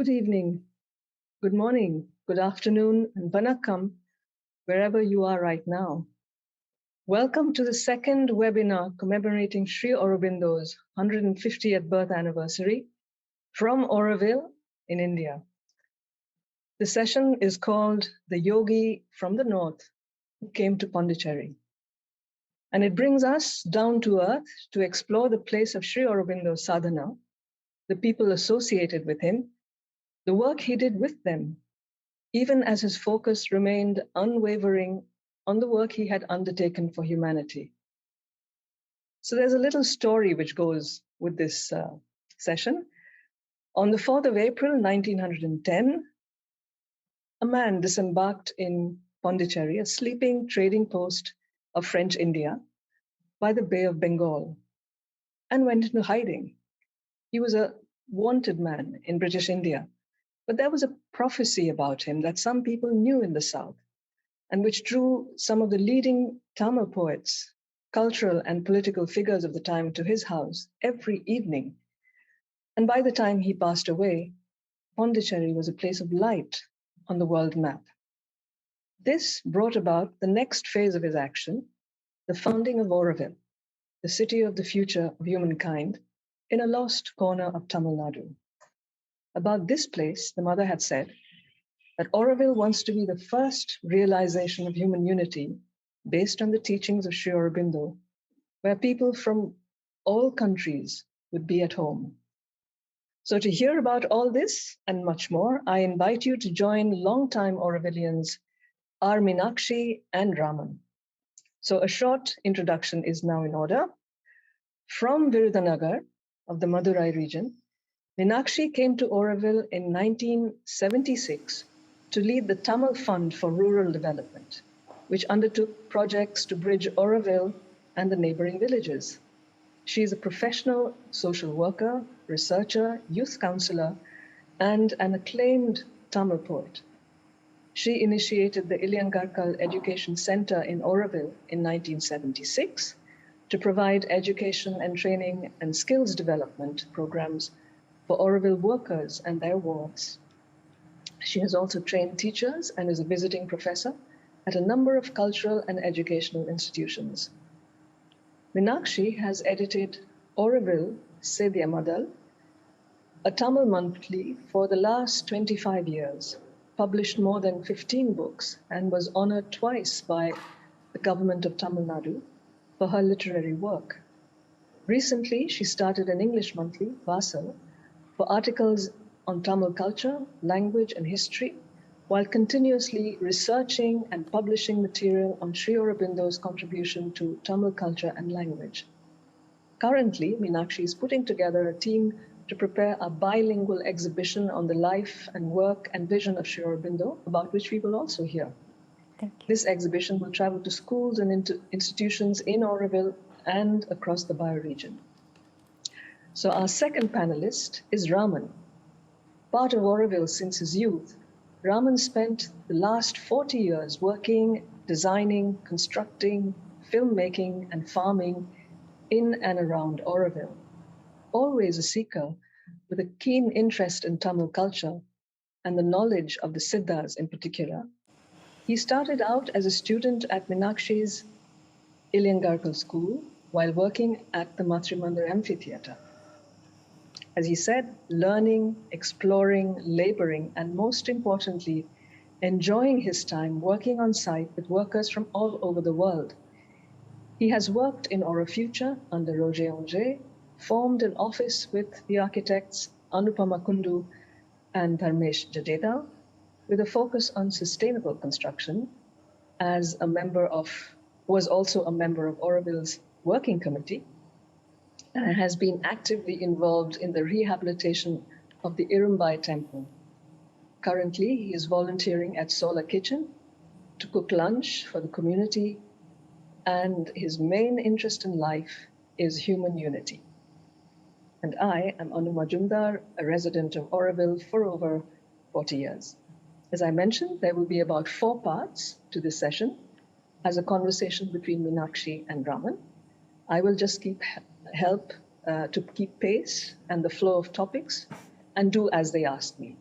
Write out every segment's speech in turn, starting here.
Good evening, good morning, good afternoon, and vanakkam, wherever you are right now. Welcome to the second webinar commemorating Sri Aurobindo's 150th birth anniversary from Auroville in India. The session is called The Yogi from the North Who Came to Pondicherry. And it brings us down to earth to explore the place of Sri Aurobindo's sadhana, the people associated with him, the work he did with them, even as his focus remained unwavering on the work he had undertaken for humanity. So there's a little story which goes with this session. On the 4th of April, 1910, a man disembarked in Pondicherry, a sleeping trading post of French India, by the Bay of Bengal, and went into hiding. He was a wanted man in British India, but there was a prophecy about him that some people knew in the South, and which drew some of the leading Tamil poets, cultural and political figures of the time to his house every evening. And by the time he passed away, Pondicherry was a place of light on the world map. This brought about the next phase of his action, the founding of Auroville, the city of the future of humankind, in a lost corner of Tamil Nadu. About this place, the mother had said that Auroville wants to be the first realization of human unity based on the teachings of Sri Aurobindo, where people from all countries would be at home. So to hear about all this and much more, I invite you to join longtime Aurovilians R. Meenakshi and Raman. So a short introduction is now in order. From Virudhunagar of the Madurai region, Meenakshi came to Auroville in 1976 to lead the Tamil Fund for Rural Development, which undertook projects to bridge Auroville and the neighboring villages. She is a professional social worker, researcher, youth counselor, and an acclaimed Tamil poet. She initiated the Ilaignarkal Education Centre in Auroville in 1976 to provide education and training and skills development programs for Auroville workers and their wards. She has also trained teachers and is a visiting professor at a number of cultural and educational institutions. Meenakshi has edited Auroville Seythimadal, a Tamil monthly, for the last 25 years, published more than 15 books, and was honored twice by the Government of Tamil Nadu for her literary work. Recently, she started an English monthly, Vaasal, for articles on Tamil culture, language, and history, while continuously researching and publishing material on Sri Aurobindo's contribution to Tamil culture and language. Currently, Meenakshi is putting together a team to prepare a bilingual exhibition on the life and work and vision of Sri Aurobindo, about which we will also hear. This exhibition will travel to schools and institutions in Auroville and across the bioregion. So our second panelist is Raman. Part of Auroville since his youth, Raman spent the last 40 years working, designing, constructing, filmmaking, and farming in and around Auroville. Always a seeker with a keen interest in Tamil culture and the knowledge of the Siddhas in particular, he started out as a student at Meenakshi's Ilaignarkal school while working at the Matrimandir amphitheatre. As he said, learning, exploring, laboring, and most importantly, enjoying his time working on site with workers from all over the world. He has worked in Aurofuture under Roger Angers, formed an office with the architects Anupama Kundu and Dharmesh Jadeda, with a focus on sustainable construction, was also a member of Auroville's working committee, and has been actively involved in the rehabilitation of the Irumbai temple. Currently, he is volunteering at Solar Kitchen to cook lunch for the community, and his main interest in life is human unity. And I am Anu Majumdar, a resident of Auroville for over 40 years. As I mentioned, there will be about 4 parts to this session as a conversation between Meenakshi and Raman. I will just help to keep pace and the flow of topics and do as they ask me.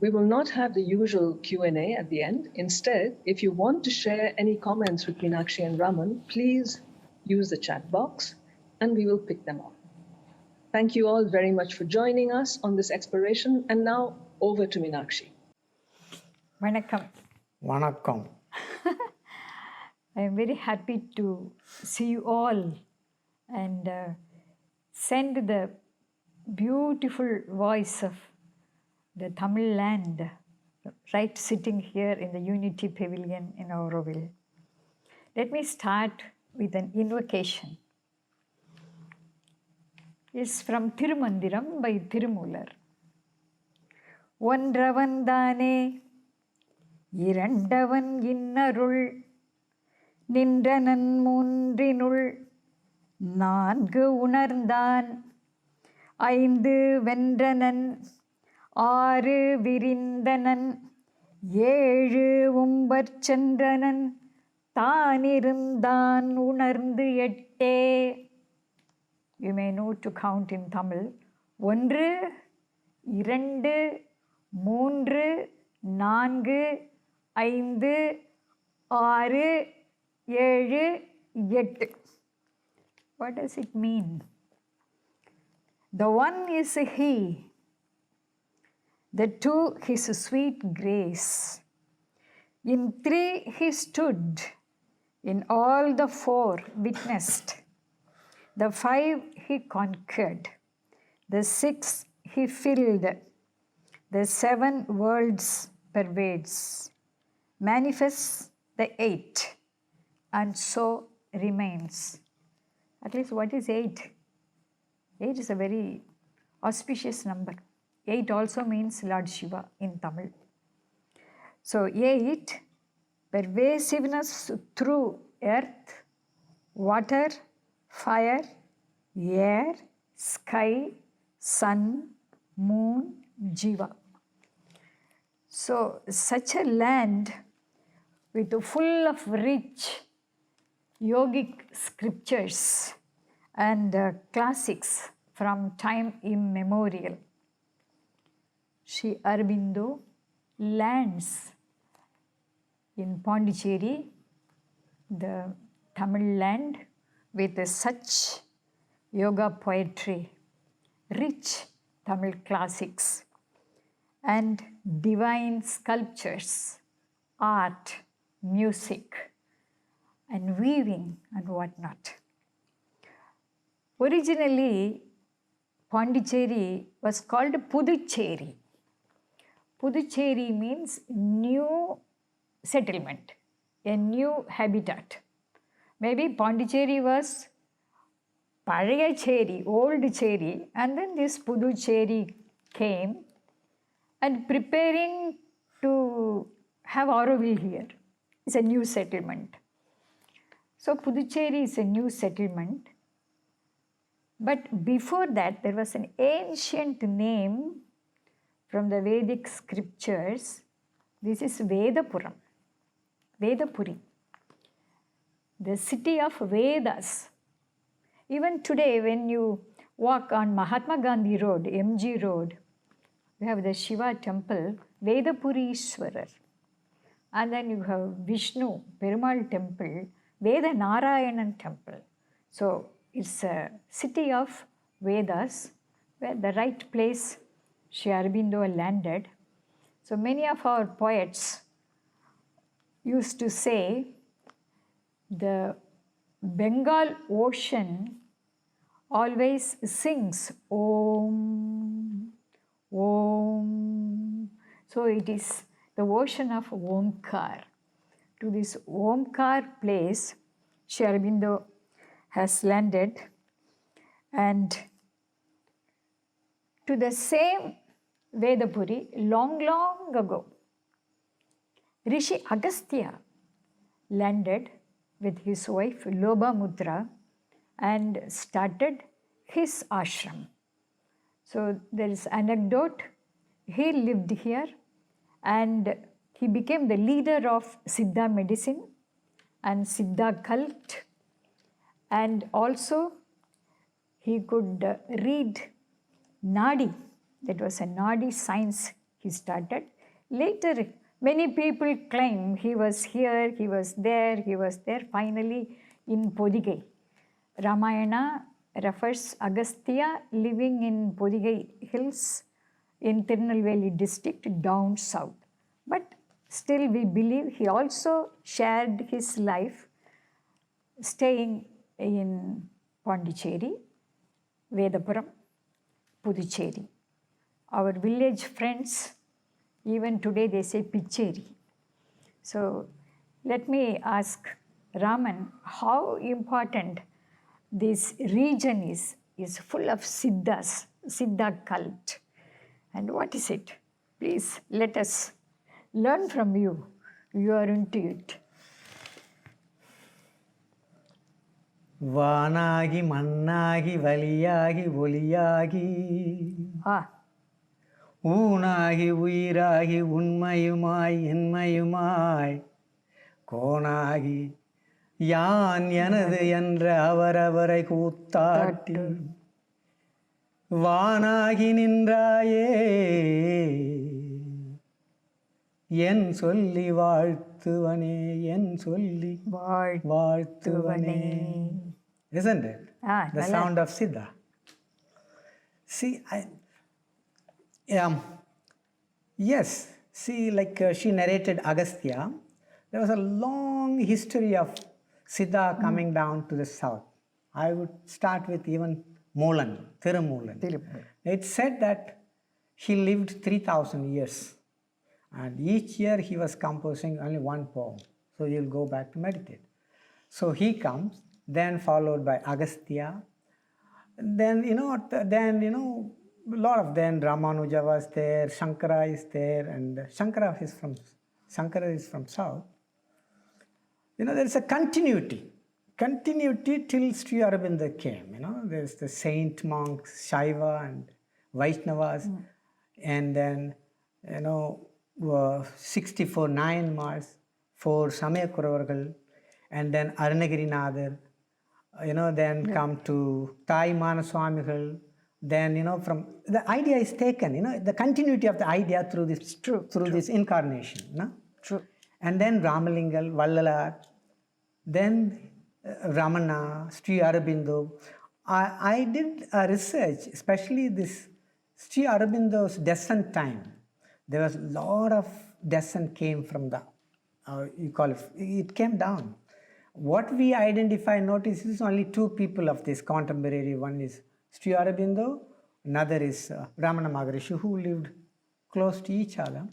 We will not have the usual Q&A at the end. Instead, if you want to share any comments with Meenakshi and Raman, please use the chat box and we will pick them up. Thank you all very much for joining us on this exploration. And now over to Meenakshi. Vanakkam. Vanakkam. I am very happy to see you all and send the beautiful voice of the Tamil land right sitting here in the Unity Pavilion in Auroville. Let me start with an invocation. It's from Thirumandiram by Thirumular. ஒன்றவன்தானே இரண்டவன் இன்னருள் நின்றனன் மூன்றினுள் நான்கு உணர்ந்தான் ஐந்து வென்றனன் ஆறு விரிந்தனன் ஏழு உம்பற் சென்றனன் தானிருந்தான் உணர்ந்து எட்டே. You may know to count in Tamil. ஒன்று இரண்டு மூன்று நான்கு ஐந்து ஆறு ஏழு எட்டு. What does it mean? The one is he, the two his sweet grace. In three he stood, in all the four witnessed. The five he conquered, the six he filled, the seven worlds pervades, manifests the eight, and so remains. At least what is eight? Eight is a very auspicious number. Eight also means Lord Shiva in Tamil. So eight, pervasiveness through earth, water, fire, air, sky, sun, moon, Jiva. So such a land with full of rich yogic scriptures and classics from time immemorial. Sri Aurobindo lands in Pondicherry, the Tamil land, with such yoga poetry, rich Tamil classics, and divine sculptures, art, music, and weaving and whatnot. Originally, Pondicherry was called Puducherry. Puducherry means new settlement, a new habitat. Maybe Pondicherry was Pazhaya Cherry, old Cherry, and then this Puducherry came and preparing to have Auroville here. It's a new settlement. So Puducherry is a new settlement. But before that, there was an ancient name from the Vedic scriptures. This is Vedapuram, Vedapuri, the city of Vedas. Even today, when you walk on Mahatma Gandhi Road, MG Road, you have the Shiva temple, Vedapurishwarar. And then you have Vishnu, Perumal temple, Vedanarayanan temple. So it's a city of Vedas, where the right place Sri Aurobindo landed. So many of our poets used to say the Bengal ocean always sings Om, Om. So it is the ocean of Omkar. To this Omkar place, Sri Aurobindo has landed, and to the same Vedapuri, long, long ago, Rishi Agastya landed with his wife Lobamudra and started his ashram. So there is anecdote. He lived here and he became the leader of Siddha medicine and Siddha cult, and also he could read Nadi. That was a Nadi science he started. Later, many people claim he was here, he was there, he was there. Finally, in Podigai, Ramayana refers Agastya living in Podigai Hills in Tirunelveli district down south. But still we believe he also shared his life staying in Pondicherry, Vedapuram, Puducherry. Our village friends, even today they say Picheri. So let me ask Raman, how important this region is full of Siddhas, Siddha cult. And what is it? Please let us learn from you. You are into it. வானாகி மண்ணாகி வலியாகி ஒளியாகி ஊனாகி உயிராகி உண்மையுமாய் இன்மையுமாய் கோனாகி யான் எனது என்ற அவரவரை கூத்தாட்டி வானாகி நின்றாயே என் சொல்லி வாழ்த்துவனே என் சொல்லி வாழ்த்துவனே. Isn't it? The sound of Siddha. See, yes, see, like she narrated Agastya, there was a long history of Siddha coming down to the south. I would start with even Moolan, Thirumulan. It said that he lived 3,000 years. And each year he was composing only one poem. So you'll go back to meditate. So he comes, then followed by Agastya. Then, a lot of them, Ramanuja was there, Shankara is there, and Shankara is from south. There is a continuity till Sri Aurobindo came. There's the saint monks, Shaiva and Vaishnavas, and then, 64 Nayanmars, 4 Samayakuravர்கள், and then Arunagirinadar, then come to Thai Manaswamigal, then, from the idea is taken, the continuity of the idea through this this incarnation. True. And then Ramalingal, Vallalar, then Ramana, Sri Aurobindo. I did a research, especially this Sri Aurobindo's descent time. There was a lot of descent came from the, it came down. What we notice is only 2 people of this contemporary. One is Sri Aurobindo, another is Ramana Maharishi, who lived close to each other.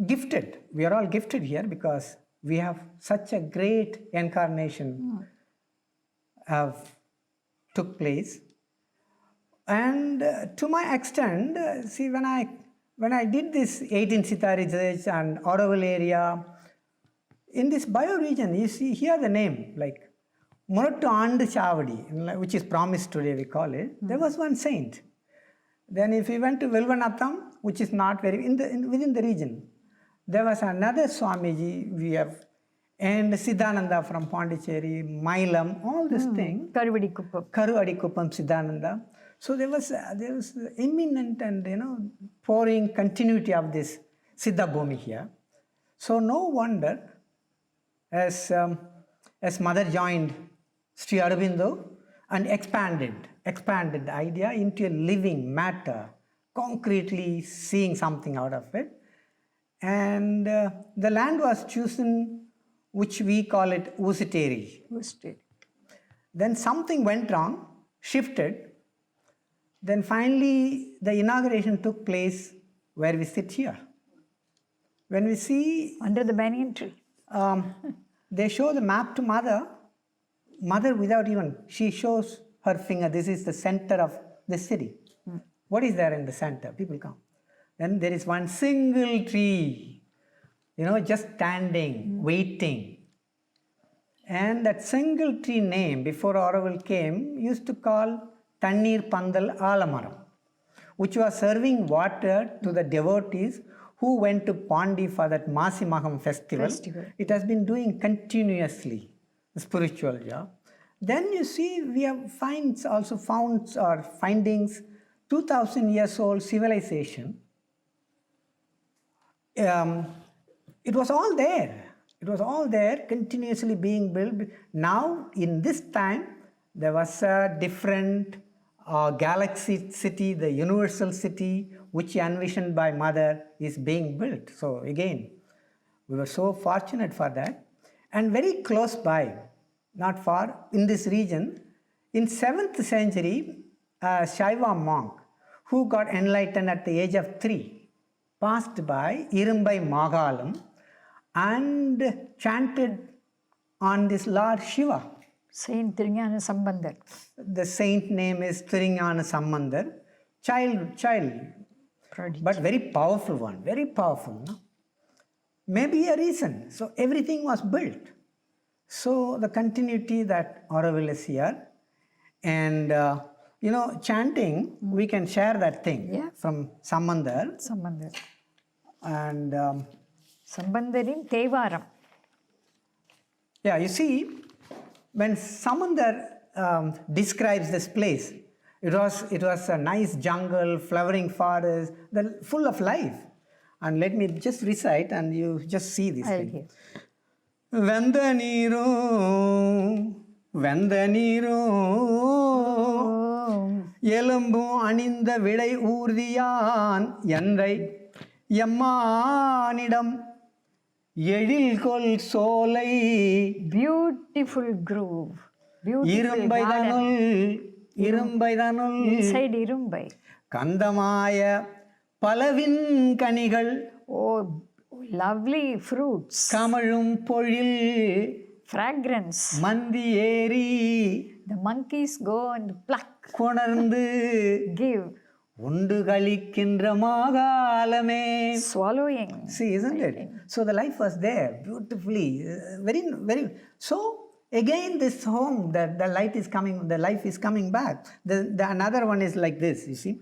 Gifted. We are all gifted here because we have such a great incarnation took place. And to my extent, see, when I did this 18 Sita research and Auroville area, in this bioregion, you see here the name, like Murattu Andu Chavadi, which is promised today, we call it. There was one saint. Then if we went to Vilvanatham, which is not very, within the region, there was another Swamiji we have, and Siddhananda from Pondicherry, Mailam, all this thing. Karuvadikuppam Siddhananda. So there was imminent and pouring continuity of this Siddha Bhumi here. So no wonder, as Mother joined Sri Aurobindo and expanded the idea into a living matter, concretely seeing something out of it. And the land was chosen, which we call it Usiteri. Then something went wrong, shifted. Then finally, the inauguration took place where we sit here. When we see... Under the banyan tree. They show the map to Mother without even... She shows her finger. This is the center of the city. What is there in the center? People come. Then there is one single tree, just standing, waiting. And that single tree name, before Auroville came, used to call Tannir Pandal Alamaram, which was serving water to the devotees who went to Pondi for that Masi Maham festival. It has been doing continuously, the spiritual job. Then you see, we have findings 2,000 years old civilization. It was all there. It was all there, continuously being built. Now, in this time, there was a different galaxy city, the universal city, which envisioned by Mother, is being built. So again, we were so fortunate for that. And very close by, not far, in this region, in 7th century, a Shaiva monk who got enlightened at the age of 3 passed by Irumbai Magalam and chanted on this Lord Shiva. Saint Thirugnana Sambandar. The saint name is Thirugnana Sambandar. Child, Prodigy. but very powerful one, very powerful. No? Maybe a reason. So everything was built. So the continuity that Auroville is here. And chanting, we can share that thing from Sambandar. Sambandar. And Sambandarin Tevaram. yeah, you see, when Samandar describes this place, it was a nice jungle, flowering forest, full of life. And let me just recite and you just see this I'll thing. hear. Venda நீரும் எலும்பும் அணிந்த விடை ஊர்தியான் எந்தை எம்மானிடம் எழில்கொள் சோலை Beautiful grove. இரும்பைதனுள் Inside Irumbai. கந்தமாய பலவின் கனிகள் Oh, lovely fruits. கமழும் பொழில் Fragrance. மந்தி ஏறி The monkeys go and pluck. கொணர்ந்து Give. உண்டு களிக்கின்ற மாகாலமே. Swallowing. See, isn't it? So the life was there beautifully, very, very. So again, this home, the light is coming, the life is coming back. The another one is like this, you see.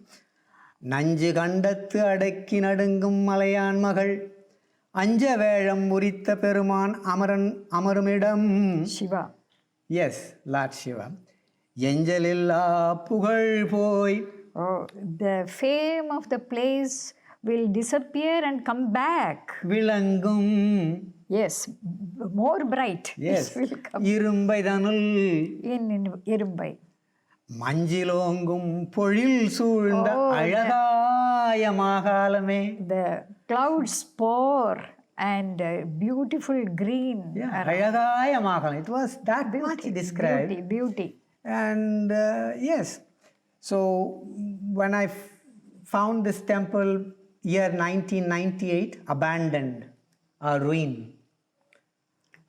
நஞ்சு கண்டத்து அடக்கி நடுங்கும் மலையான் மகள் அஞ்ச வேழம் உரித்த பெருமான் அமருமிடம். Shiva. Yes, Lord Shiva. எஞ்சலில்லா புகழ் போய். Oh, the fame of the place will disappear and come back. விளங்கும். Yes, more bright. Yes. It will come இரும்பைதனுள் in Irumbai. மஞ்சிலோங்கும் பொழில் சூழ்ந்த அழகாய மாகாலமே. The clouds pour and beautiful green. Yeah, அழகாய மாகாலம். It was that much described. Beauty. And yes, so when I found this temple year 1998, abandoned, a ruin.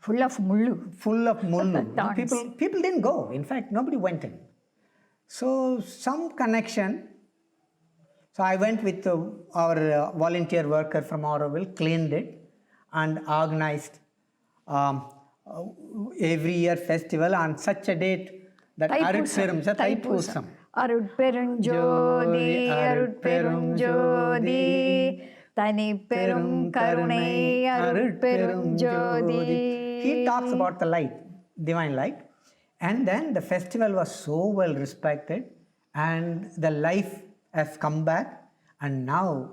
Full of mullu. Full of mullu. Thorns. People didn't go. In fact, nobody went in. So some connection. So I went with our volunteer worker from Auroville, cleaned it and organized every year festival on such a date that Arutperum Thaipusam. Arutperum Jodi, Arutperum Jodi, Tani Perum Karunai, Arutperum Jodi. He talks about the light, divine light. And then the festival was so well respected and the life has come back and now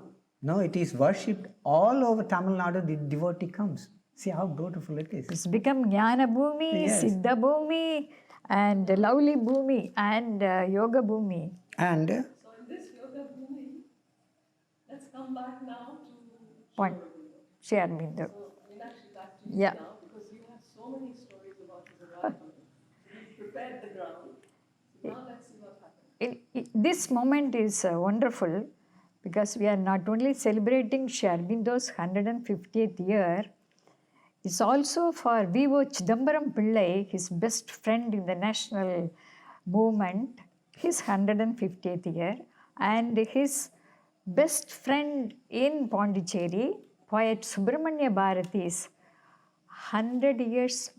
it is worshipped all over Tamil Nadu. The devotee comes. See how beautiful it is. It's become Jnana Bhumi, Yes. Siddha Bhumi, and Lovely Bhumi, and Yoga Bhumi. And So in this yoga bhumi, let's come back now to Point. Sri Aurobindo. Meenakshi, back to you Yeah. now, because you have so many stories about his arrival. You've prepared the ground. So now let's see what happens. This moment is wonderful because we are not only celebrating Sri Aurobindo's 150th year, it's also for V.O. Chidambaram Pillai, his best friend in the national movement, his 150th year, and his best friend in Pondicherry, poet Subramanya Bharati's 100 years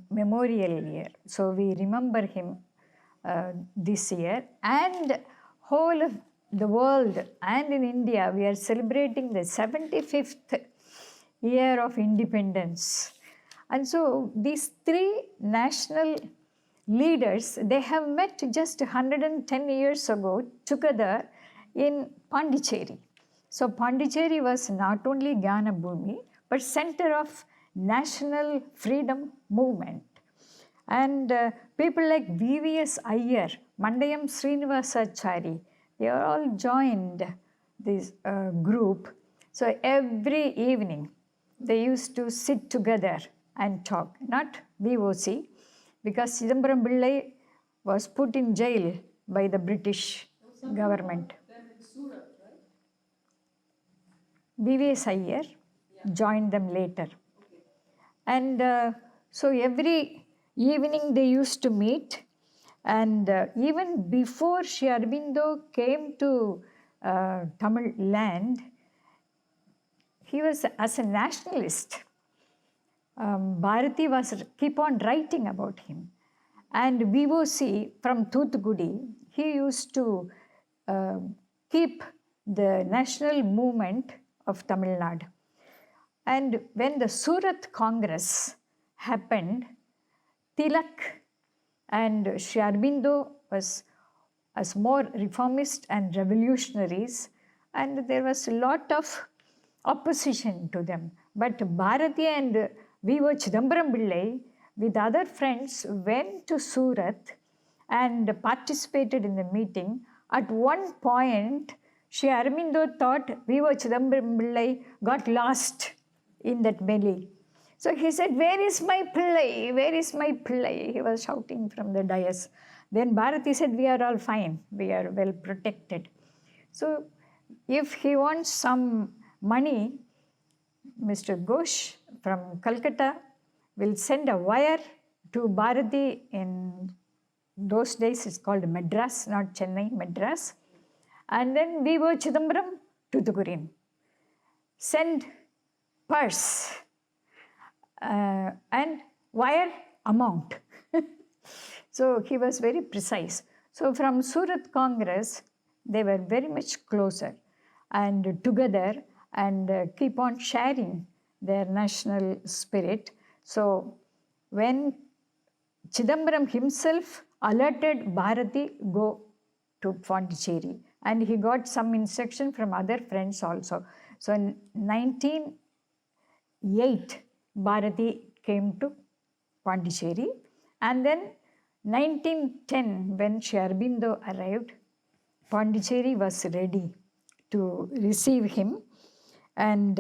memorial year. So we remember him this year, and whole of the world and in India we are celebrating the 75th year of independence. And so these three national leaders, they have met just 110 years ago together in Pondicherry. So Pondicherry was not only Jnana Bhumi, but center of national freedom movement. And people like VVS Iyer, Mandayam Srinivasachari, they are all joined this group. So every evening they used to sit together and talk, not VOC, because Chidambaram Pillai was put in jail by the British government. VVS Iyer joined them later. And so every evening they used to meet, and even before Sri Aurobindo came to Tamil land, he was as a nationalist. Bharati was keep on writing about him. And VOC from Thoothukudi, he used to keep the national movement of Tamil Nadu. And when the Surat Congress happened, Tilak and Sri Aurobindo was as more reformist and revolutionaries, and there was a lot of opposition to them. But Bharati and V.O. Chidambaram Pillai with other friends went to Surat and participated in the meeting. At one point, Sri Aurobindo thought V.O. Chidambaram Pillai got lost in that melee. So he said, "Where is my Pillai? Where is my Pillai?" He was shouting from the dais. Then Bharati said, "We are all fine. We are well protected." So if he wants some money, Mr. Ghosh from Calcutta will send a wire to Bharati. In those days it's called Madras, not Chennai, Madras. And then V.O. Chidambaram to Thukurin. Send purse and wire amount. So he was very precise. So from Surat Congress, they were very much closer and together and keep on sharing their national spirit. So when Chidambaram himself alerted Bharati, go to Pondicherry, and he got some instruction from other friends also. So in 1908, Bharati came to Pondicherry, and then 1910, when Sri Aurobindo arrived, Pondicherry was ready to receive him, and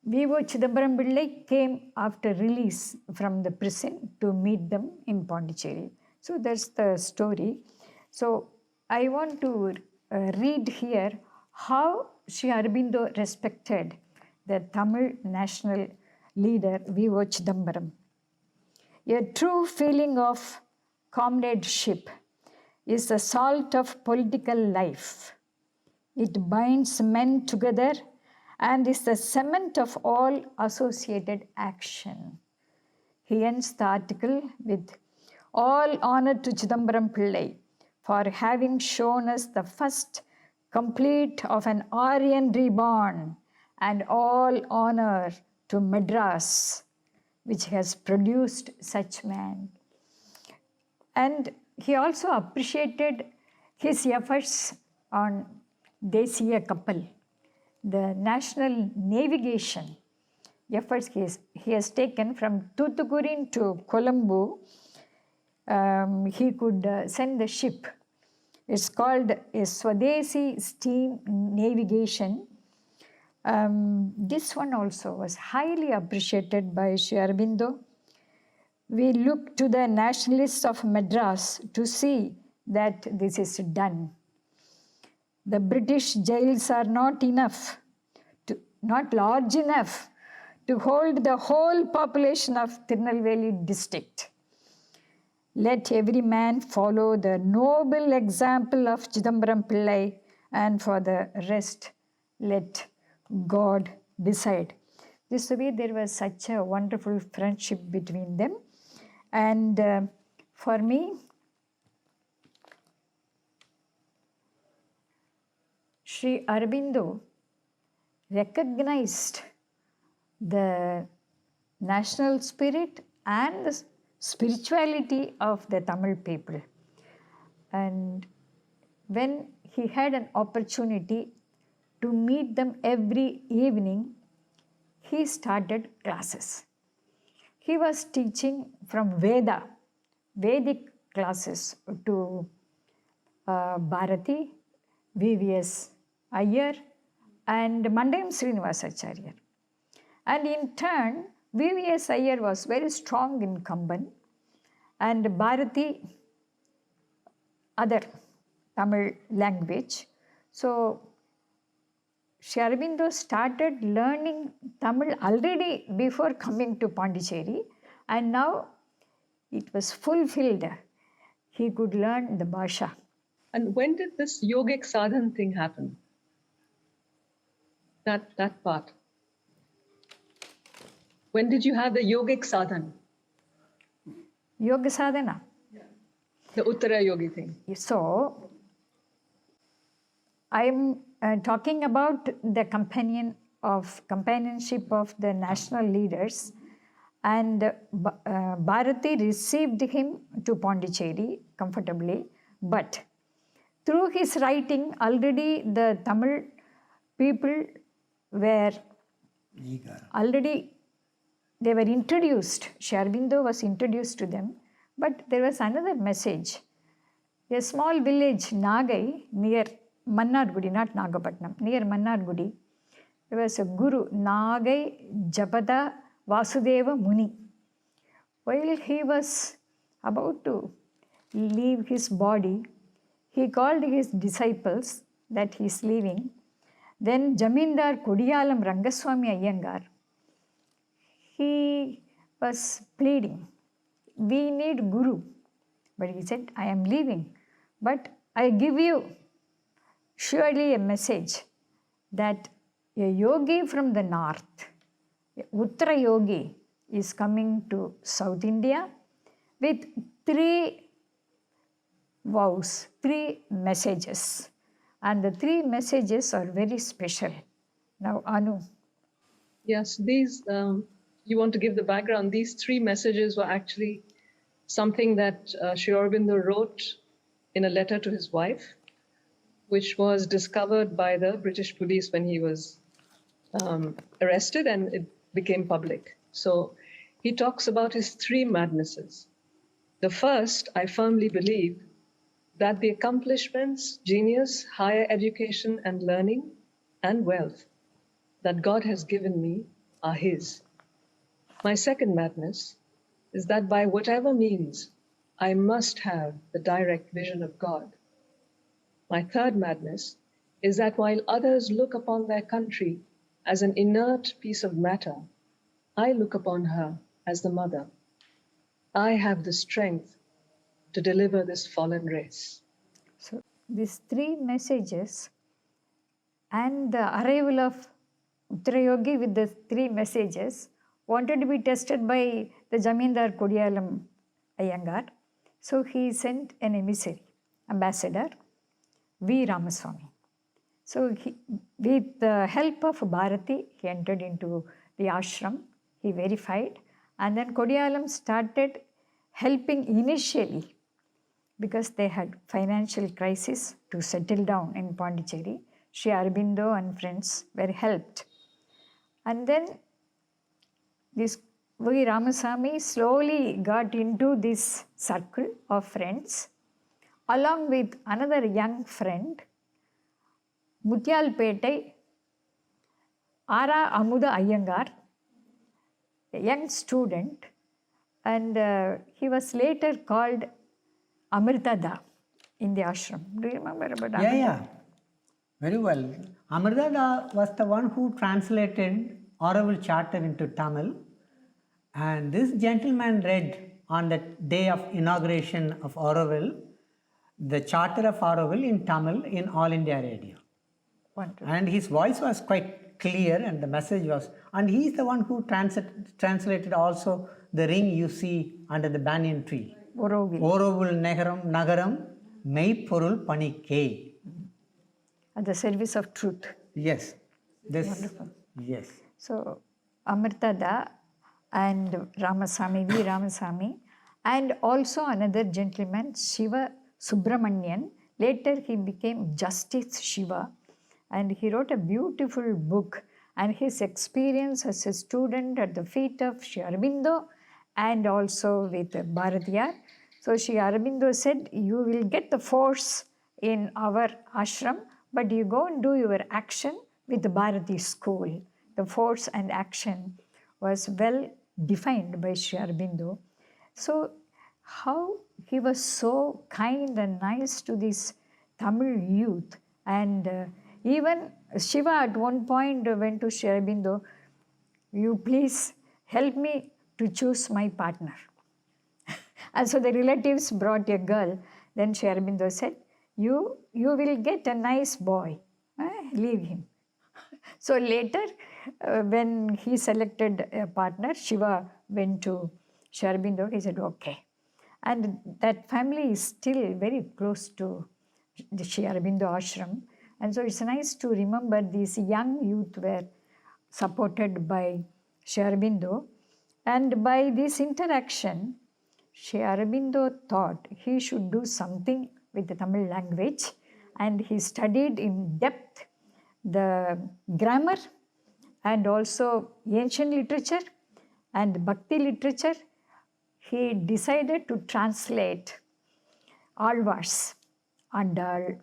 V.O. Chidambaram Pillai came after release from the prison to meet them in Pondicherry. So that's the story. So I want to read here how Sri Aurobindo respected the Tamil national leader V.O. Chidambaram. A true feeling of comradeship is the salt of political life. It binds men together and is the cement of all associated action. He ends the article with, "All honor to Chidambaram Pillai for having shown us the first complete of an Aryan reborn, and all honor to Madras, which has produced such man." And he also appreciated his efforts on Desiya Kappal, the national navigation efforts he has taken from Thoothukudi to Colombo. He could send the ship. It's called a Swadesi steam navigation. This one also was highly appreciated by Sri Aurobindo. We look to the nationalists of Madras to see that this is done. The British jails are not large enough to hold the whole population of Tirunelveli district. Let every man follow the noble example of Chidambaram Pillai, and for the rest, let God decide. This way, there was such a wonderful friendship between them. And for me, Sri Aurobindo recognized the national spirit and the spirituality of the Tamil people. And when he had an opportunity to meet them every evening, he started classes. He was teaching from Vedic classes to Bharati, VVS Iyer, and Mandayam Srinivasacharya. And in turn, VVS Iyer was very strong in Kamban, and Bharati, other Tamil language. So, Sri Aurobindo started learning Tamil already before coming to Pondicherry, and now it was fulfilled. He could learn the Bhasha. And when did this yogic sadhana thing happen? That part. When did you have the yogic sadhana? Yoga sadhana. The Uttara Yogi thing. So, I am talking about the companionship of the national leaders, and Bharati received him to Pondicherry comfortably, but through his writing, already the Tamil people were already, they were introduced. Sri Aurobindo was introduced to them, but there was another message. A small village, Nagai, near Mannargudi, not Nagapatnam, near Mannargudi, there was a guru, Nagai Japada Vasudeva Muni. While he was about to leave his body, he called his disciples that he is leaving. Then Jamindar Kodiyalam Rangaswamy Iyengar, he was pleading, we need Guru. But he said, I am leaving, but I give you surely a message that a yogi from the north, Uttara Yogi, is coming to South India with 3 vows, 3 messages. And the 3 messages are very special. Now, Anu. Yes, these, you want to give the background. These 3 messages were actually something that Sri Aurobindo wrote in a letter to his wife, which was discovered by the British police when he was arrested, and it became public. So he talks about his 3 madnesses. The first, I firmly believe, that the accomplishments, genius, higher education and learning and wealth that God has given me are his. My second madness is that by whatever means, I must have the direct vision of God. My third madness is that while others look upon their country as an inert piece of matter, I look upon her as the mother. I have the strength to deliver this fallen race. So, these 3 messages and the arrival of Uttara Yogi with the 3 messages wanted to be tested by the Jamindar Kodiyalam Iyengar. So, he sent an emissary, ambassador, V. Ramaswamy. So, with the help of Bharati, he entered into the ashram, he verified, and then Kodiyalam started helping initially because they had financial crisis to settle down in Pondicherry. Sri Aurobindo and friends were helped. And then this V. Ramaswamy slowly got into this circle of friends along with another young friend, Mutyalpettai Ara Amuda Iyengar, a young student, and he was later called Amritada in the ashram. Do you remember about Amritada? Yeah, very well. Amritada was the one who translated Auroville Charter into Tamil, and this gentleman read on the day of inauguration of Auroville the Charter of Auroville in Tamil in All India Radio. Wonderful. And his voice was quite clear, and the message was, and he is the one who translated also the ring you see under the banyan tree. Auroville. Auroville Nagaram Meipporul Panikke. At the service of truth. Yes. This. Wonderful. Yes. So, Amritada and Ramaswamy, V. Ramaswamy, and also another gentleman, Shiva Subramanian, Later he became Justice Shiva, and he wrote a beautiful book, and his experience as a student at the feet of Sri Aurobindo and also with Bharatiyar. So Sri Aurobindo said, you will get the force in our ashram, but you go and do your action with the Bharati school. The force and action was well defined by Sri Aurobindo. So how he was so kind and nice to this Tamil youth. And even Shiva at one point went to Sri Aurobindo, you please help me to choose my partner. And so the relatives brought a girl. Then Sri Aurobindo said, you will get a nice boy. Leave him. So later, when he selected a partner, Shiva went to Sri Aurobindo. He said, okay. And that family is still very close to the Sri Aurobindo ashram. And so it's nice to remember these young youth were supported by Sri Aurobindo. And by this interaction, Sri Aurobindo thought he should do something with the Tamil language, and he studied in depth the grammar and also ancient literature and Bhakti literature. He decided to translate Alvars Andal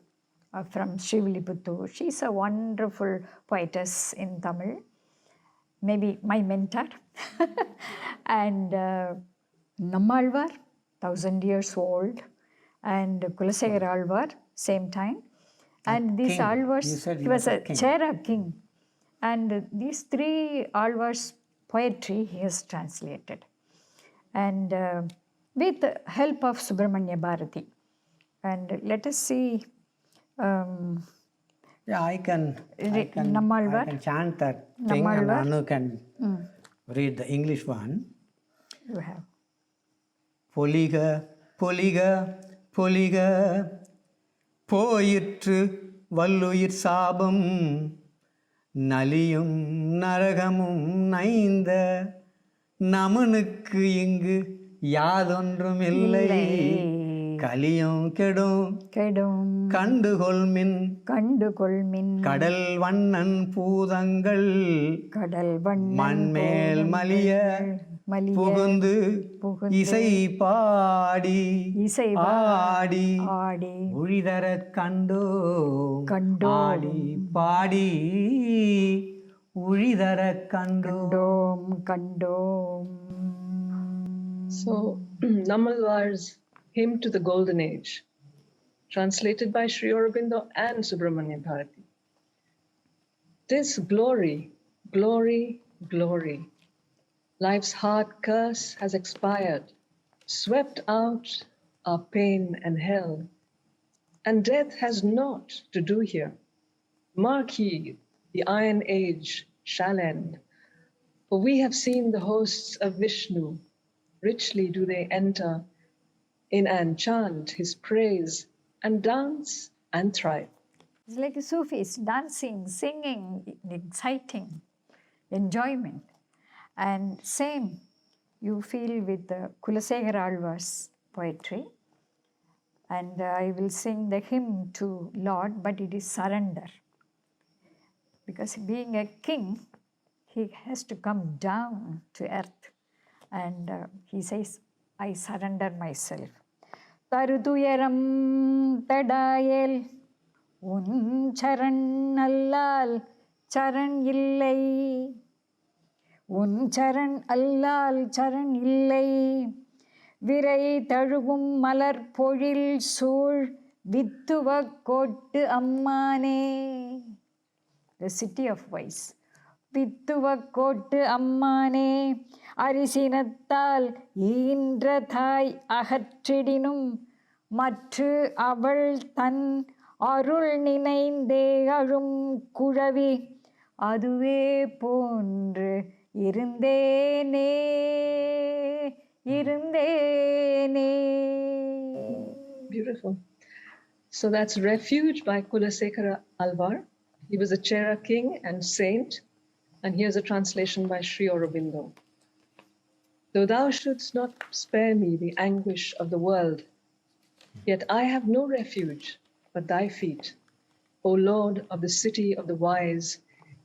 from Sriviliputtur. She is a wonderful poetess in Tamil, maybe my mentor. And Nammalvar, 1,000 years old, and Kulasekara Alvar, same time. And these Alvars, he was a Chera king. And these three Alvars poetry he has translated. And with the help of Subramanya Bharati. And let us see. I can chant that thing, Nammalvar. and Anu can read the English one. You have. Poliga, poliga, poliga, போயிற்று வல்லுயிர் சாபம் நலியும் நரகமும் நைந்த நமனுக்கு இங்கு யாதொன்றும் இல்லை கலியும் கெடும் கெடும் கண்டுகொள்மின் கண்டுகொள்மின் கடல் வண்ணன் பூதங்கள் கடல் வண்ணன் மண்மேல் மலிய புகுந்து இசை பாடி ஆடி ஆடி ஒழிதர கண்டோ கண்டோம் பாடி ஒழிதர கண்டோம் கண்டோம். So, Nammalvar's Hymn to the Golden Age, translated by Sri Aurobindo and Subramanya Bharati. This glory, glory, glory. Life's hard curse has expired, swept out our pain and hell, and death has naught to do here. Mark ye, the Iron Age shall end, for we have seen the hosts of Vishnu, richly do they enter in and chant his praise and dance and thrive. It's like the Sufis, dancing, singing, exciting, enjoyment. And same you feel with the Kulasekara Alvar's poetry. And I will sing the hymn to Lord, but it is surrender. Because being a king, he has to come down to earth. And he says, I surrender myself. Tarutuyaram tadayel un charan allal charan illai. Un charan allal charan illai. Virai tazhugum malar pozhil sool vittuva kottu ammane. The city of voice. Vittuva kottu ammane. Arisinattal ஈன்றதாய் அகற்றிடினும் மற்று அவள் தன் அருள் நினைந்தே அழும் குழவி அதுவே போன்று இருந்தேனே இருந்தேனே. Beautiful. So that's Refuge by Kulasekara Alvar. He was a Chera king and saint, and here's a translation by Sri Aurobindo. Though thou shouldst not spare me the anguish of the world, yet I have no refuge but thy feet, O Lord of the city of the wise,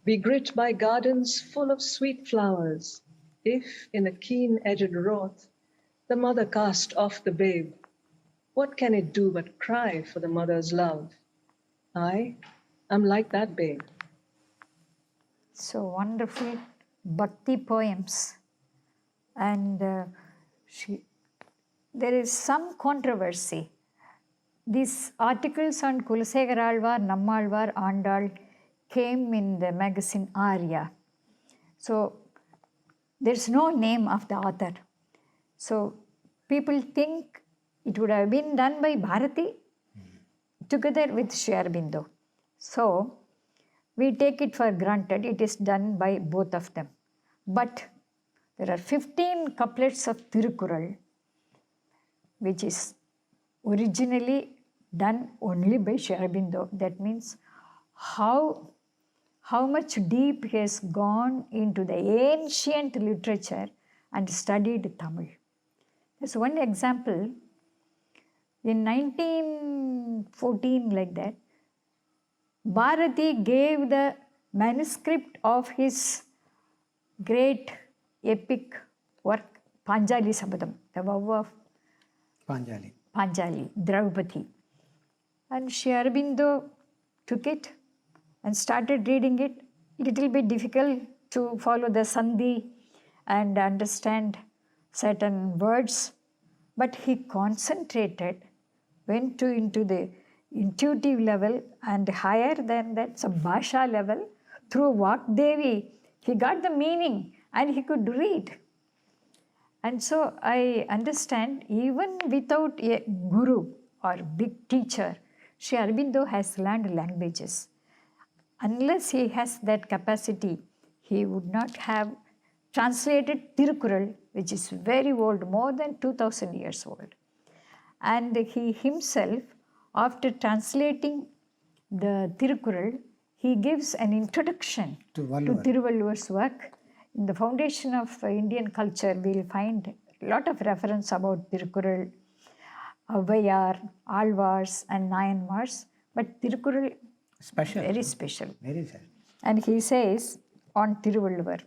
be grit by gardens full of sweet flowers. If in a keen-edged wrath the mother cast off the babe, what can it do but cry for the mother's love? I am like that babe. So wonderful bhakti poems. And there is some controversy. These articles on Kulasekara Alvar, Nammalvar, Andal came in the magazine Arya. So there's no name of the author. So people think it would have been done by Bharati together with Sri Aurobindo. So we take it for granted it is done by both of them. But there are 15 couplets of Tirukural which is originally done only by Sri Aurobindo. That means how much deep he has gone into the ancient literature and studied Tamil. There's one example. In 1914, like that, Bharati gave the manuscript of his great epic work, Panjali Sabadam, the vow of Panjali, Draupadi. And Sri Aurobindo took it and started reading it. Little bit difficult to follow the Sandhi and understand certain words, but he concentrated, went into the intuitive level and higher than that, Bhasha level. Through Vakdevi, he got the meaning and he could read. And so I understand even without a guru or big teacher, Sri Aurobindo has learned languages. Unless he has that capacity, he would not have translated Tirukural, which is very old, more than 2000 years old. And he himself, after translating the Tirukural, he gives an introduction to Tiruvalluvar's work. In the foundation of Indian culture, we will find a lot of reference about Tirukural, Avayar, Alvars and Nayanmars, but Tirukural special, very special. Very special. And he says on Tiruvalluvar,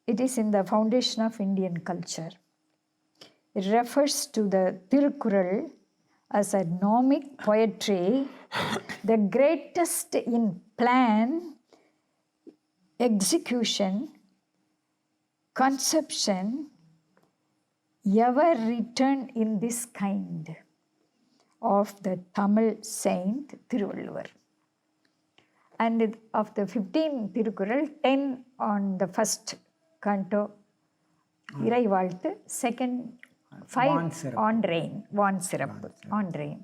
it is in the foundation of Indian culture. It refers to the Tirukural as a gnomic poetry, the greatest in plan, execution, conception, ever written in this kind of the Tamil saint Thiruvalluvar. And of the 15 Tirukural, 10 on the first canto, Irai Valthu, second 5 on rain, Van Sirappu, on rain.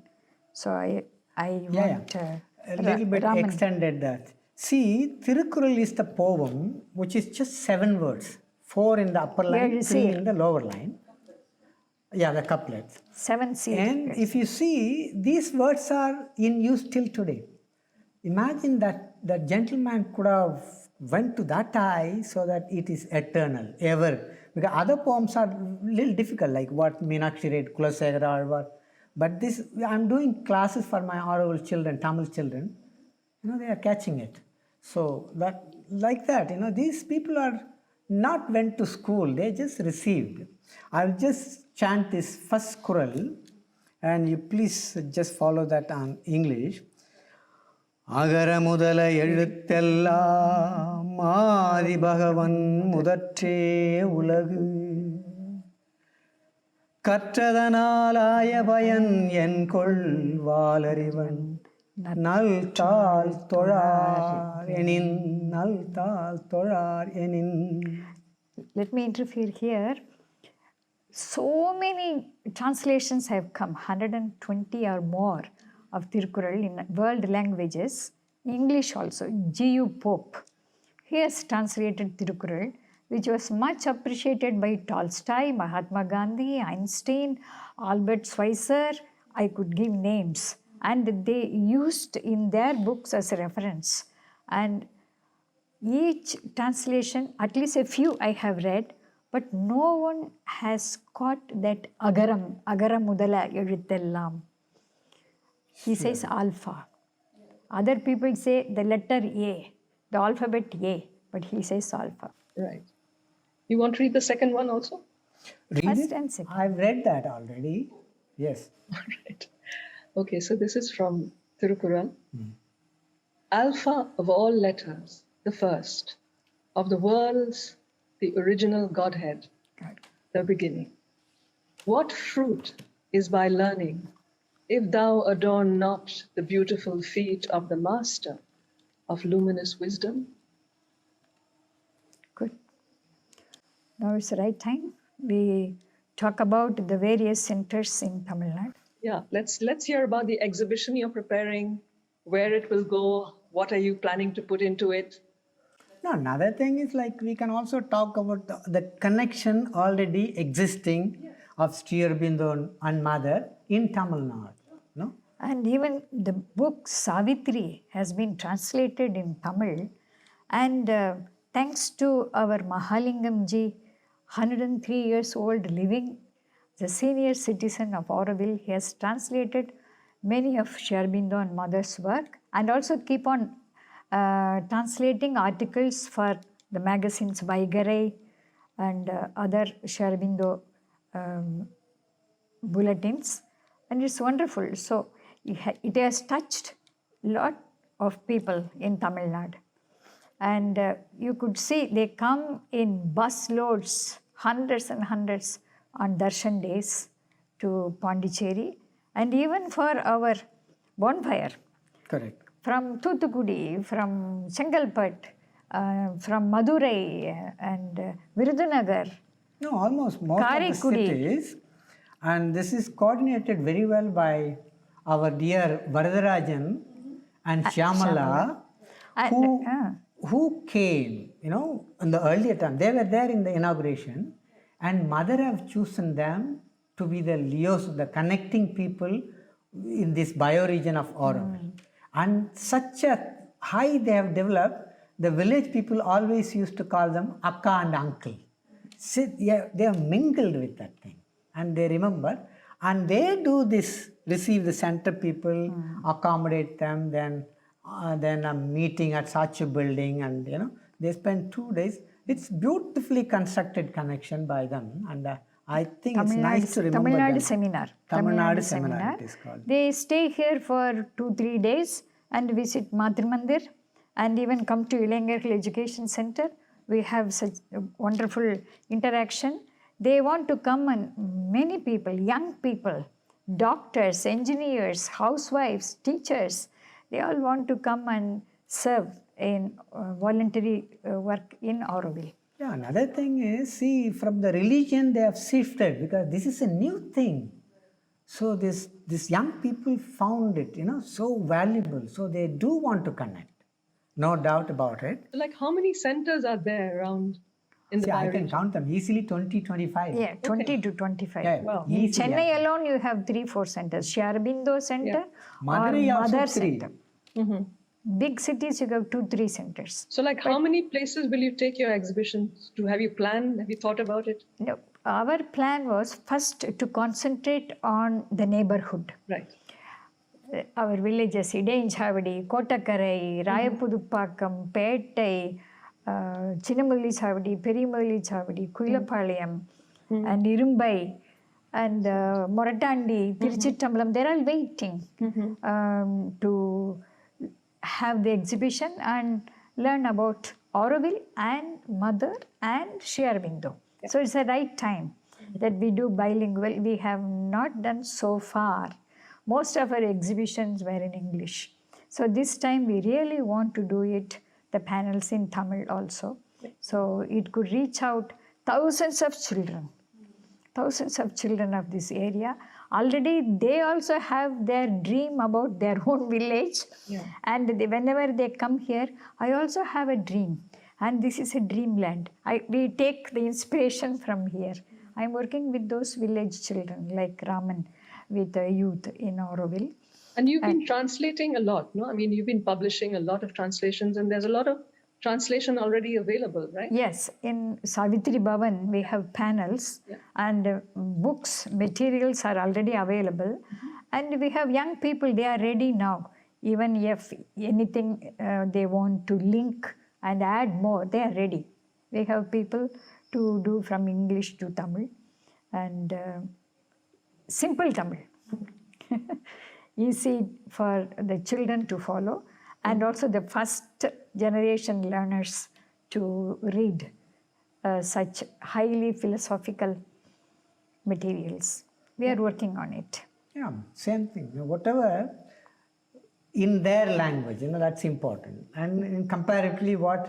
So I want a little bit Raman. Extended that. See, Tirukural is the poem which is just 7 words, 4 in the upper line, 3 in the lower line. Yeah, the couplets. 7 series. And if you see, these words are in use till today. Imagine that the gentleman could have went to that high so that it is eternal, ever. Because other poems are a little difficult, like what Meenakshi read, Kulasekara Alvar. But this, I'm doing classes for my Auroville children, Tamil children. They are catching it. So that, like that, these people are not went to school, they just received. I'll just chant this first kural and you please just follow that on English. Agara mudala எழுத்தெல்லாம் ஆதி பகவன் முதற்றே உலகு கற்றதனாலாய பயன் என் கொள் வாலறிவன் நல் தாள் தொழார் எனின் நல் தாள் தொழார் எனின். Let me interfere here. So many translations have come, 120 or more of Tirukural in world languages, English also. G.U. Pope, he has translated Tirukural, which was much appreciated by Tolstoy, Mahatma Gandhi, Einstein, Albert Schweitzer. I could give names. And they used in their books as a reference. And each translation, at least a few I have read, but no one has caught that agaram mudala ezhuthellam. He says alpha. Other people say the letter A, the alphabet A, but he says alpha. Right. You want to read the second one also? Read First it? and second. I've read that already. Yes. All right. Okay, so this is from Tirukural. Alpha of all letters, the first, of the worlds, the original Godhead, God. the beginning. What fruit is by learning, if thou adorn not the beautiful feet of the Master of luminous wisdom? Good. Now it's the right time. We talk about the various centers in Tamil Nadu. Yeah, let's hear about the exhibition you're preparing, where it will go, what are you planning to put into it? No, another thing is like we can also talk about the connection already existing of Sri Aurobindo and Mother in Tamil Nadu. No? And even the book Savitri has been translated in Tamil. And thanks to our Mahalingam ji, 103 years old living, the senior citizen of Auroville, he has translated many of Sri Aurobindo and Mother's work and also keep on translating articles for the magazines Vaigarai and other Sri Aurobindo bulletins, and it's wonderful. So it has touched a lot of people in Tamil Nadu. And you could see they come in bus loads, hundreds and hundreds on Darshan days to Pondicherry, and even for our bonfire. Correct. From Thuthukudi, from Chengalpet, from Madurai and Virudhunagar. No, almost most of the Karaikudi. cities. And this is coordinated very well by our dear Varadarajan and Shyamala, And, who came, you know, in the earlier time. They were there in the inauguration, and Mother have chosen them to be the Leos, the connecting people in this bioregion of Auroville. And such a high they have developed, the village people always used to call them Akka and Uncle. See, they are mingled with that thing. And they remember, and they do this, receive the center people, accommodate them, then a meeting at Sachu building, and you know, they spend 2 days. It's beautifully constructed connection by them, and I think it's nice to remember Tamil Nadu them. Seminar. Tamil Nadu Seminar it is called. They stay here for 2-3 days and visit Matri Mandir and even come to Ilaignarkal Education Centre. We have such a wonderful interaction. They want to come, and many people, young people, doctors, engineers, housewives, teachers, they all want to come and serve in voluntary work in Auroville. Yeah, another thing is, see, from the religion they have shifted because this is a new thing. So this young people found it, you know, so valuable. So they do want to connect. No doubt about it. Like how many centers are there around in the See, I can bioregion? count them easily 20, 25. Yeah, 20 to 25. Yeah, Wow. In easily. Chennai alone, you have 3-4 centers. Sri Aurobindo Center or Madurai also Mother 3. Center. Big cities, you have 2-3 centers. So like how many places will you take your exhibitions to? Have you planned? Have you thought about it? No, our plan was first to concentrate on the neighborhood. Right. Our villages, Ilaignarkal, Kottakarai, Rayapuduppakkam, Pettai, Chinnamalli Chavadi, Perimalli Chavadi, Kuilapalayam, and Irumbai, and Moratandi, Tiruchittambalam, they're all waiting to have the exhibition and learn about Auroville and Mother and Sri Aurobindo. So it's the right time that we do bilingual. We have not done so far. Most of our exhibitions were in English. So this time we really want to do it, the panels in Tamil also. So it could reach out thousands of children of this area. Already they also have their dream about their own village. And whenever they come here, I also have a dream. And this is a dreamland. We take the inspiration from here. I'm working with those village children like Raman with the youth in Auroville. And you've been translating a lot, no? I mean, you've been publishing a lot of translations, and there's a lot of translation already available, right? Yes, in Savitri Bhavan, we have panels and books, materials are already available. And we have young people, they are ready now. Even if anything they want to link and add more, they are ready. We have people to do from English to Tamil and simple Tamil. Easy for the children to follow and also the first generation learners to read such highly philosophical materials. We are working on it. Yeah, same thing. Whatever in their language, that's important. And in comparatively what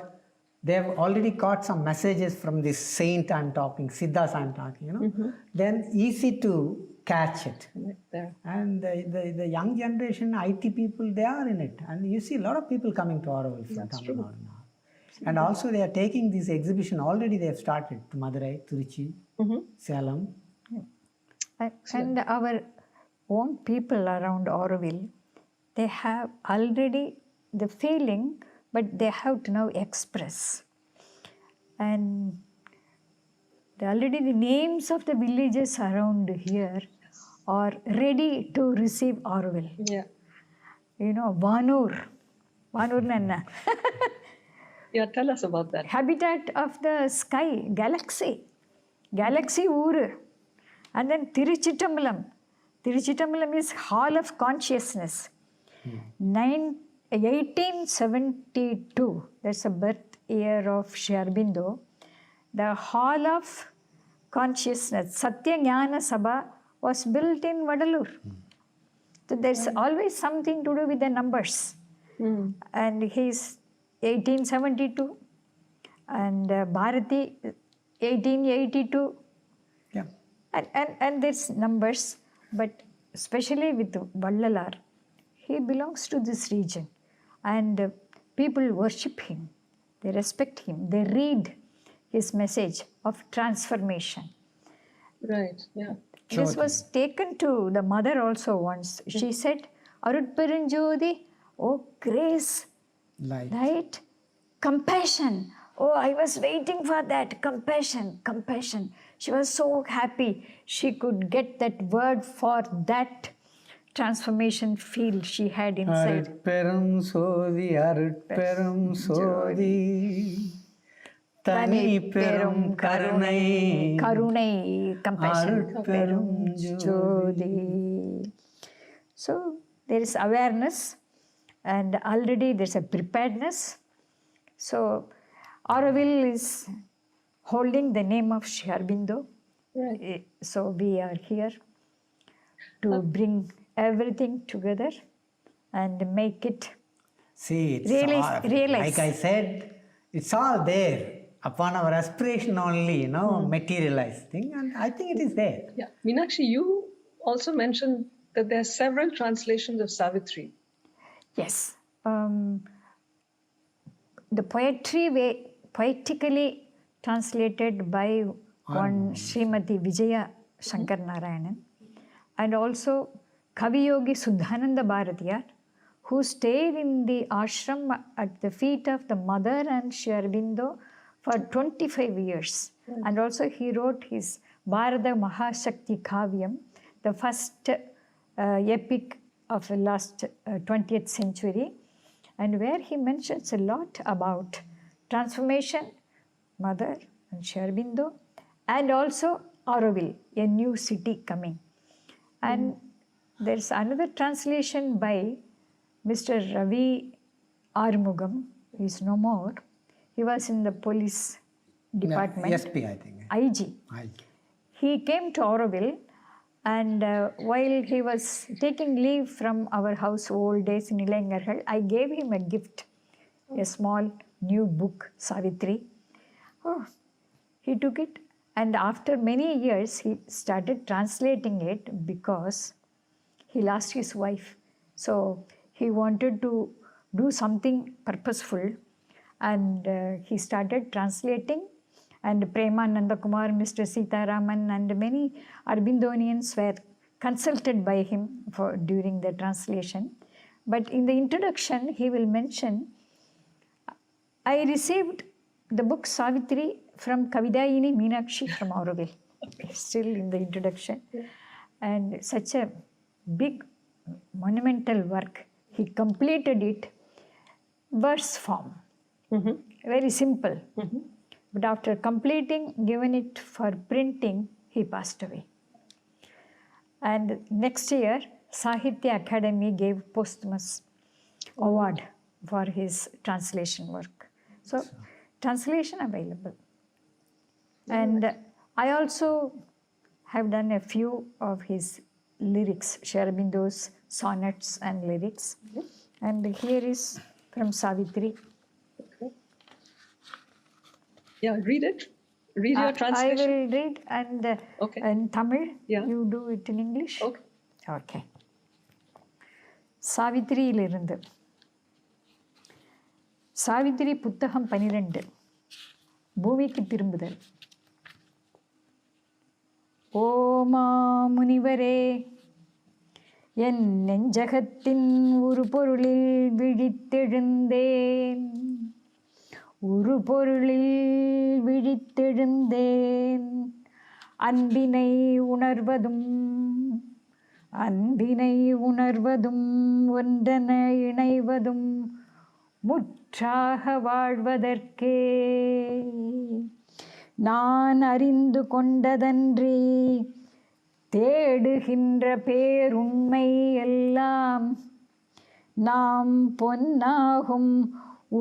they have already got some messages from this saint I'm talking, Siddhas I'm talking, then easy to catch it. There. And the young generation, IT people, they are in it. And you see a lot of people coming to Auroville from Tamil Nadu now. And also they are taking this exhibition, already they have started to Madurai, Trichy, Salem. And our own people around Auroville, they have already the feeling, but they have to now express. And already the names of the villages around here are ready to receive Auroville. Yeah. Vanur. Vanur Nanna. Yeah, tell us about that. Habitat of the sky, galaxy. Galaxy Uru. And then Tiruchittambalam. Tiruchittambalam is Hall of Consciousness. 1872, that's the birth year of Sri Aurobindo. The Hall of Consciousness, Satya Jnana Sabha, was built in Vadalur. So there's always something to do with the numbers. And he's 1872 and Bharati 1882. Yeah. And there's numbers, but especially with Vallalar, he belongs to this region and people worship him, they respect him, they read his message of transformation. Right, yeah. This was taken to the mother also once. She said, Arutperanjodi, oh grace, light, compassion. Oh, I was waiting for that, compassion, compassion. She was so happy she could get that word for that transformation feel she had inside. Arutperum Sodhi, Tani Perum Karunai, Karunai, compassion. Arutperum Jodi. So there is awareness and already there's a preparedness. So Auroville is holding the name of Sri Aurobindo. Right. So we are here to bring everything together and make it realize. realize. Like I said, it's all there. Upon our aspiration only, materialized thing. And I think it is there. Yeah. Meenakshi, you also mentioned that there are several translations of Savitri. Yes. The poetically translated by one Srimati Vijaya Shankar Narayanan, and also Kavi Yogi Sudhananda Bharatiyar, who stayed in the ashram at the feet of the mother and Sri Aurobindo for 25 years. And also he wrote his Bharata Mahashakti Kavyam, the first epic of the last 20th century, and where he mentions a lot about transformation, mother and Sri Aurobindo, and also Auroville, a new city coming. And there's another translation by Mr. Ravi Arumugam, who is no more. He was in the police department. SP, I think. IG. He came to Auroville, and while he was taking leave from our house old days in Ilaignarkal, I gave him a gift, a small new book, Savitri. Oh, he took it, and after many years, he started translating it because he lost his wife. So he wanted to do something purposeful, and he started translating. And Premananda Kumar, Mr. Sita Raman, and many Aurobindonians were consulted by him during the translation. But in the introduction, he will mention I received the book Savitri from Kavidayini Meenakshi from Auroville, still in the introduction. And such a big monumental work. He completed it verse form, very simple. But after completing, given it for printing, he passed away. And next year, Sahitya Academy gave posthumous award for his translation work. So, translation available. And I also have done a few of his lyrics, Sri Aurobindo's sonnets and lyrics. And here is from Savitri. Okay. Yeah, read it. Read your I translation. will read and in Tamil, you do it in English. Okay. Okay. சாவித்திரியிலிருந்து Savitri புத்தகம் 12 பூமிக்கு திரும்புதல். ஓமா முனிவரே, என் நெஞ்சகத்தின் ஒரு பொருளில் விழித்தெழுந்தேன், ஒரு பொருளில் விழித்தெழுந்தேன், அன்பினை உணர்வதும் அன்பினை உணர்வதும் ஒன்றென இணைவதும் முற்றாக வாழ்வதற்கே நான் அறிந்து கொண்டதன்றி தேடுகின்ற பேருண்மை எல்லாம் நாம் பொன்னாகும்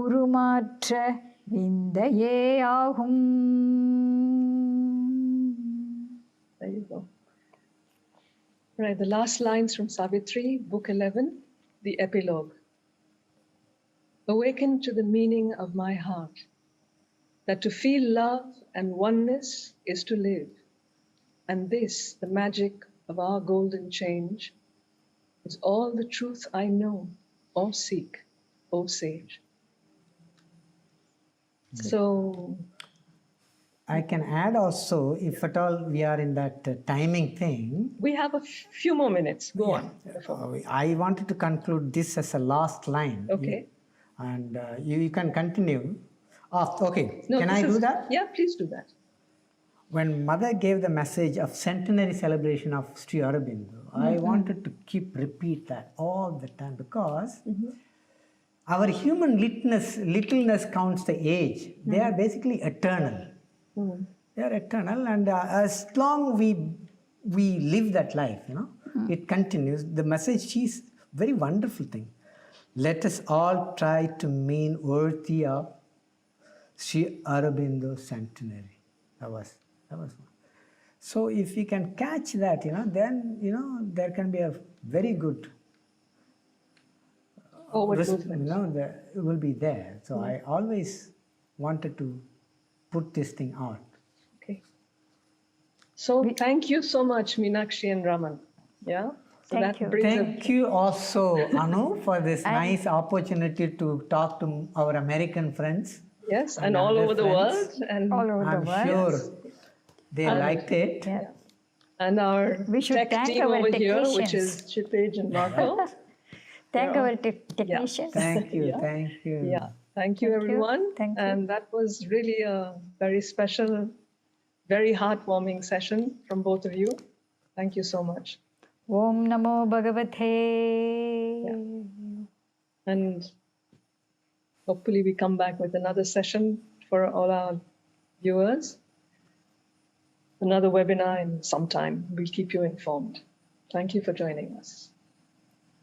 உருமாற்ற விந்தையே ஆகும். There you go. Right, the last lines from Savitri, Book 11, the epilogue. Awaken to the meaning of my heart, that to feel love and oneness is to live, and this, the magic of our golden change, is all the truth I know or seek, O sage. So, I can add also, if at all we are in that timing thing. We have a few more minutes. Go on. I wanted to conclude this as a last line. Okay. And you can continue. Okay, No, can I do that? Yeah, please do that. When Mother gave the message of centenary celebration of Sri Aurobindo, I wanted to keep repeat that all the time, because our human littleness counts the age. They are basically eternal. They are eternal, and as long we live that life, it continues. The message is very wonderful thing. Let us all try to mean worthy of Sri Aurobindo centenary. That was one. So if we can catch that, then there can be a very good movement. It will be there. So I always wanted to put this thing out. Okay. So thank you so much, Meenakshi and Raman. Yeah. So Thank you also, Anu, for this nice opportunity to talk to our American friends. Yes, and all over the world. And all over the world. I'm sure they liked it. Yeah. And our tech team over here, which is Chipage and Marco. Thank our technicians. Thank you. Yeah, thank you everyone. Thank you. And that was really a very special, very heartwarming session from both of you. Thank you so much. Om Namo Bhagavate. And hopefully we come back with another session for all our viewers. Another webinar in some time. We'll keep you informed. Thank you for joining us.